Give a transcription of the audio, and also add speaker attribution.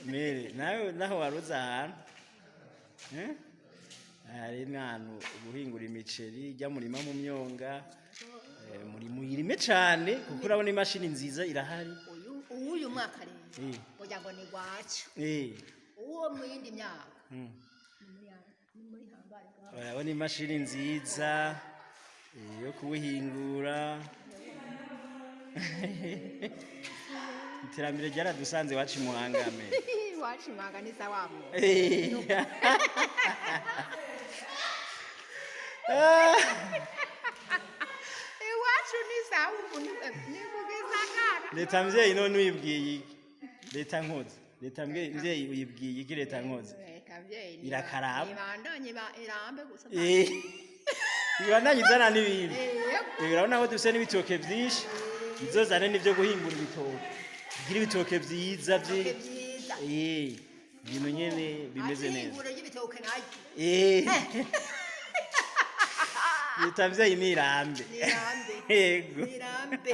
Speaker 1: mere naho waruze ahantu hari n'ahantu guhingura imiceri ijya murima mu myonga muri muyirime cyane kuko urabona imashini nziza irahari
Speaker 2: uyu mwaka rero kugira ngo ni gwacu uwo mu yindi myaka
Speaker 1: urabona imashini nziza yo kuwuhingura iterambere ryaradusanze iwacu Muhangame
Speaker 2: iwacu Muhanga ni sawa iwacu ni sawa ni mugisagara
Speaker 1: leta mvyeyi none uyibwiye iki leta nkoze leta mvyeyi uyibwiye iki leta nkoze irakaraba
Speaker 2: ibandanye irambe gusa
Speaker 1: ibandanye izana n'ibindi urabona ko dufise n'ibitoke vyinshi bizozane n'ivyo guhingura ibitoke kugira ibitoke vyiza ibintu nyene bimeze neza leta mvyeyi nirambe
Speaker 2: nirambe
Speaker 1: yego
Speaker 2: nirambe